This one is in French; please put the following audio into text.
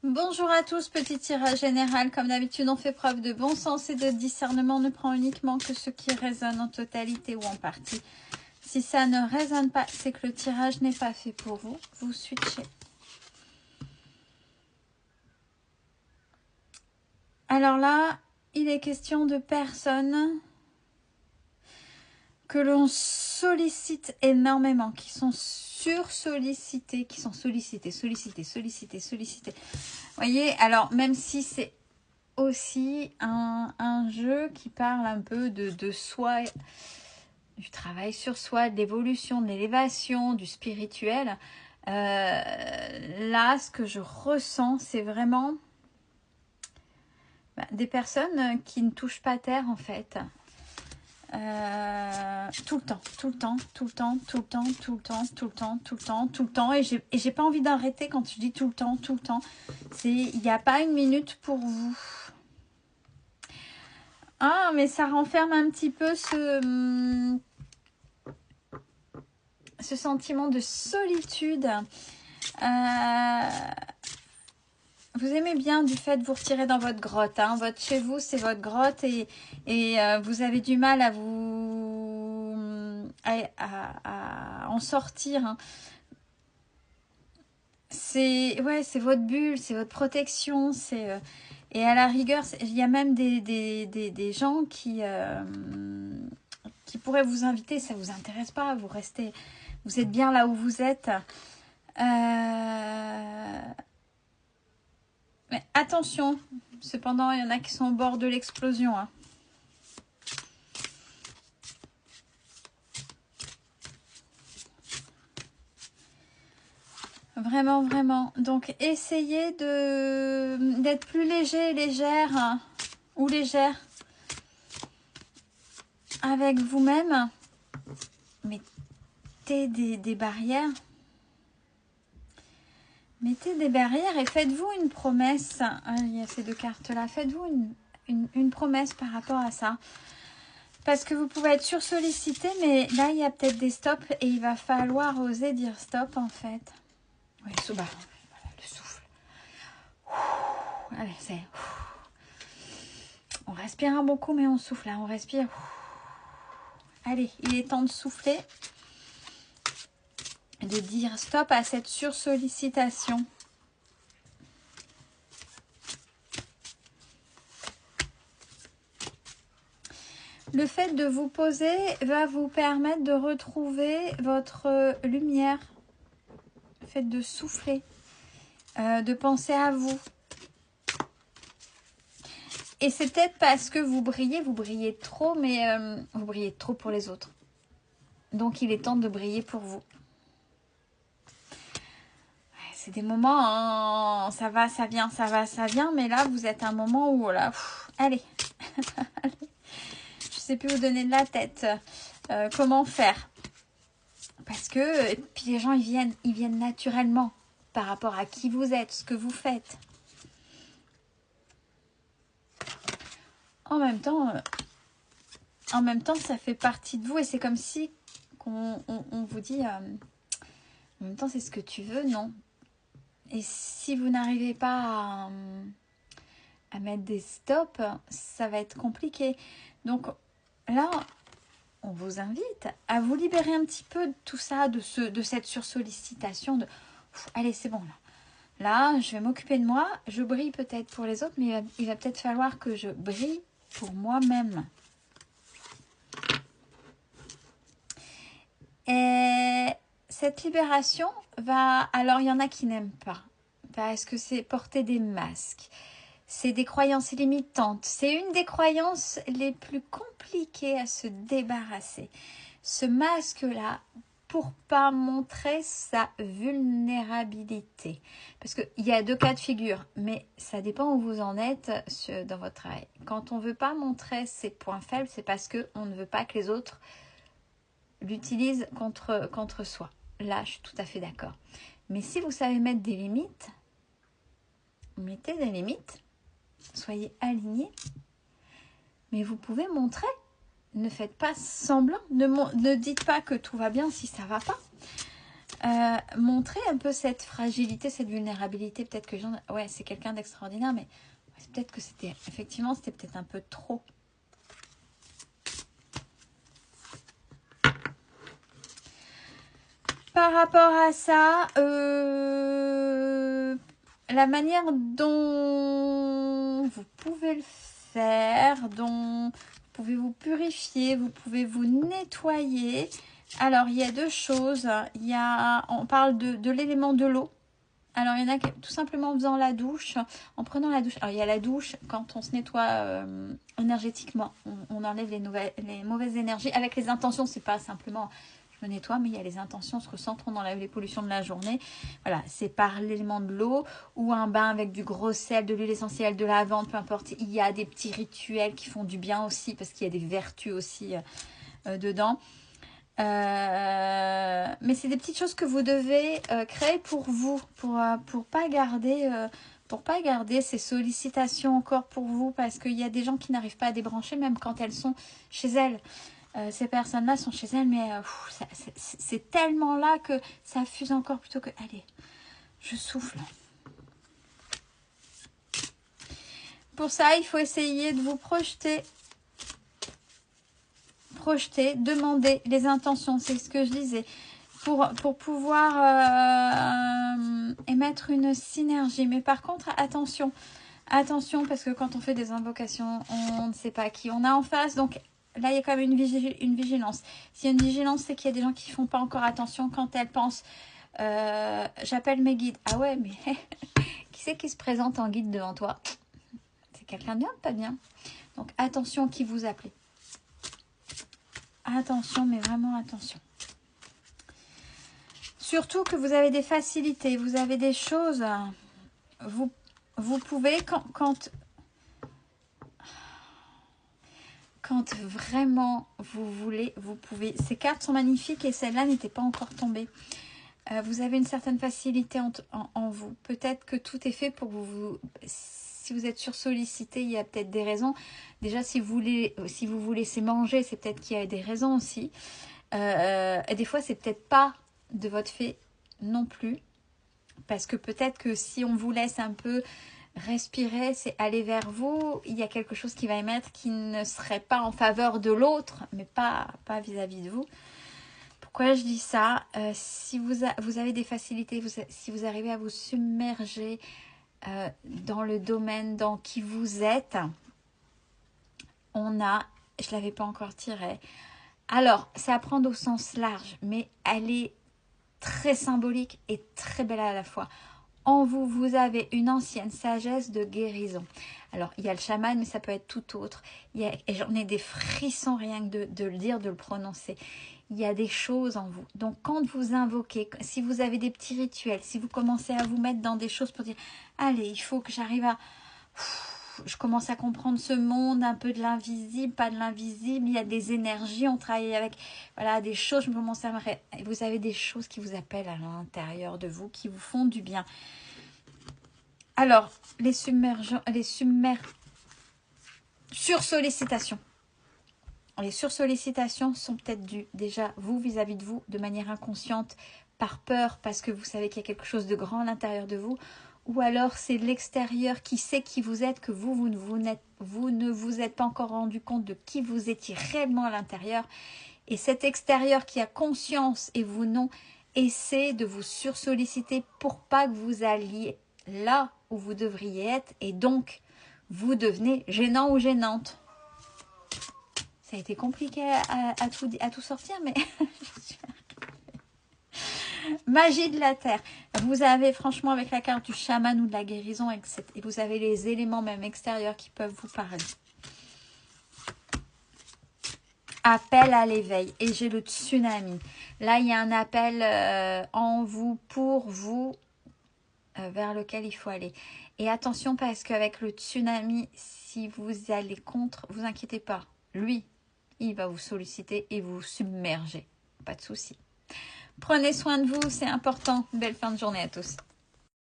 Bonjour à tous, petit tirage général. Comme d'habitude, on fait preuve de bon sens et de discernement. On ne prend uniquement que ce qui résonne en totalité ou en partie. Si ça ne résonne pas, c'est que le tirage n'est pas fait pour vous. Vous switchez. Alors là, il est question de personnes que l'on sollicite énormément, qui sont sursollicitées, qui sont sollicitées. Vous voyez, alors même si c'est aussi un jeu qui parle un peu de soi, du travail sur soi, de l'évolution, de l'élévation, du spirituel. Là, ce que je ressens, c'est vraiment des personnes qui ne touchent pas terre en fait. Tout le temps. Et j'ai pas envie d'arrêter quand je dis tout le temps. Il n'y a pas une minute pour vous. Ah, mais ça renferme un petit peu ce sentiment de solitude. Vous aimez bien du fait de vous retirer dans votre grotte. Hein. Chez vous, c'est votre grotte et vous avez du mal à en sortir. Hein. C'est votre bulle, c'est votre protection. Et à la rigueur, il y a même des gens qui pourraient vous inviter. Ça ne vous intéresse pas, vous êtes bien là où vous êtes. Mais attention, cependant, il y en a qui sont au bord de l'explosion. Hein. Vraiment, vraiment. Donc, essayez d'être plus léger, légère hein, ou légère avec vous-même. Mettez des barrières. Mettez des barrières et faites-vous une promesse. Il y a ces deux cartes-là. Faites-vous une promesse par rapport à ça. Parce que vous pouvez être sursollicité, mais là, il y a peut-être des stops et il va falloir oser dire stop en fait. Oui, voilà, le souffle. Allez, c'est... On respire un bon coup, mais on souffle. Là, on respire. Allez, il est temps de souffler. De dire stop à cette sursollicitation. Le fait de vous poser va vous permettre de retrouver votre lumière. Le fait de souffler, de penser à vous. Et c'est peut-être parce que vous brillez trop, mais vous brillez trop pour les autres. Donc il est temps de briller pour vous. C'est des moments, hein, ça va, ça vient, ça va, ça vient, mais là vous êtes à un moment où, là, allez, je sais plus vous donner de la tête, comment faire. Parce que, et puis les gens, ils viennent naturellement par rapport à qui vous êtes, ce que vous faites. En même temps, ça fait partie de vous et c'est comme si on vous dit, en même temps, c'est ce que tu veux, non? Et si vous n'arrivez pas à mettre des stops, ça va être compliqué. Donc là, on vous invite à vous libérer un petit peu de tout ça, de cette sursollicitation. Allez, c'est bon là. Là, je vais m'occuper de moi. Je brille peut-être pour les autres, mais il va peut-être falloir que je brille pour moi-même. Et cette libération va... Alors, il y en a qui n'aiment pas. Parce que c'est porter des masques. C'est des croyances limitantes. C'est une des croyances les plus compliquées à se débarrasser. Ce masque-là, pour pas montrer sa vulnérabilité. Parce qu'il y a deux cas de figure, mais ça dépend où vous en êtes dans votre travail. Quand on ne veut pas montrer ses points faibles, c'est parce qu'on ne veut pas que les autres l'utilisent contre soi. Là, je suis tout à fait d'accord. Mais si vous savez mettre des limites, mettez des limites, soyez alignés, mais vous pouvez montrer. Ne faites pas semblant, ne dites pas que tout va bien si ça ne va pas. Montrer un peu cette fragilité, cette vulnérabilité. Peut-être que ouais, c'est quelqu'un d'extraordinaire, mais peut-être que c'était peut-être un peu trop. Par rapport à ça, la manière dont vous pouvez le faire, dont vous pouvez vous purifier, vous pouvez vous nettoyer. Alors, il y a deux choses. On parle de l'élément de l'eau. Alors, il y en a qui, tout simplement en faisant la douche, en prenant la douche. Alors, il y a la douche, quand on se nettoie énergétiquement, on enlève les mauvaises énergies. Avec les intentions, c'est pas simplement je me nettoie, mais il y a les intentions, on se recentre, on enlève les pollutions de la journée. Voilà, c'est par l'élément de l'eau ou un bain avec du gros sel, de l'huile essentielle, de lavande, peu importe. Il y a des petits rituels qui font du bien aussi, parce qu'il y a des vertus aussi dedans. Mais c'est des petites choses que vous devez créer pour vous, pour pas garder ces sollicitations encore pour vous, parce qu'il y a des gens qui n'arrivent pas à débrancher même quand elles sont chez elles. Ces personnes-là sont chez elles, mais c'est tellement là que ça fuse encore plutôt que... Allez, je souffle. Pour ça, il faut essayer de vous projeter, demander les intentions, c'est ce que je disais, pour pouvoir émettre une synergie. Mais par contre, attention, parce que quand on fait des invocations, on ne sait pas qui on a en face, donc là, il y a quand même une vigilance. S'il y a une vigilance, c'est qu'il y a des gens qui ne font pas encore attention quand elles pensent j'appelle mes guides. Ah ouais, mais qui c'est qui se présente en guide devant toi? C'est quelqu'un de bien ou pas bien? Donc attention qui vous appelez. Attention, mais vraiment attention. Surtout que vous avez des facilités, vous avez des choses. Vous pouvez, quand vraiment vous voulez, vous pouvez. Ces cartes sont magnifiques et celle-là n'était pas encore tombée. Vous avez une certaine facilité en vous. Peut-être que tout est fait pour vous. Si vous êtes sursollicité, il y a peut-être des raisons. Déjà, si vous vous laissez manger, c'est peut-être qu'il y a des raisons aussi. Et des fois, c'est peut-être pas de votre fait non plus. Parce que peut-être que si on vous laisse un peu respirer, c'est aller vers vous, il y a quelque chose qui va émettre qui ne serait pas en faveur de l'autre, mais pas vis-à-vis de vous. Pourquoi je dis ça? Si vous avez des facilités, si vous arrivez à vous submerger dans le domaine dans qui vous êtes, je ne l'avais pas encore tiré. Alors, c'est à prendre au sens large, mais elle est très symbolique et très belle à la fois. En vous, vous avez une ancienne sagesse de guérison. Alors, il y a le chaman, mais ça peut être tout autre. Et j'en ai des frissons rien que de le dire, de le prononcer. Il y a des choses en vous. Donc, quand vous invoquez, si vous avez des petits rituels, si vous commencez à vous mettre dans des choses pour dire « Allez, il faut que j'arrive à... » Je commence à comprendre ce monde, un peu de l'invisible, pas de l'invisible. Il y a des énergies, on travaille avec des choses. Je commence à vous avez des choses qui vous appellent à l'intérieur de vous, qui vous font du bien. Alors, sursollicitations. Les sursollicitations sont peut-être dues déjà vous vis-à-vis de vous de manière inconsciente, par peur, parce que vous savez qu'il y a quelque chose de grand à l'intérieur de vous. Ou alors c'est l'extérieur qui sait qui vous êtes, que vous ne vous êtes pas encore rendu compte de qui vous étiez réellement à l'intérieur. Et cet extérieur qui a conscience et vous non, essaie de vous sursolliciter pour pas que vous alliez là où vous devriez être. Et donc, vous devenez gênant ou gênante. Ça a été compliqué à tout sortir, mais... Magie de la terre. Vous avez franchement avec la carte du chaman ou de la guérison et vous avez les éléments même extérieurs qui peuvent vous parler. Appel à l'éveil. Et j'ai le tsunami. Là, il y a un appel en vous, pour vous, vers lequel il faut aller. Et attention parce qu'avec le tsunami, si vous allez contre, vous inquiétez pas. Lui, il va vous solliciter et vous submerger. Pas de souci. Prenez soin de vous, c'est important. Belle fin de journée à tous.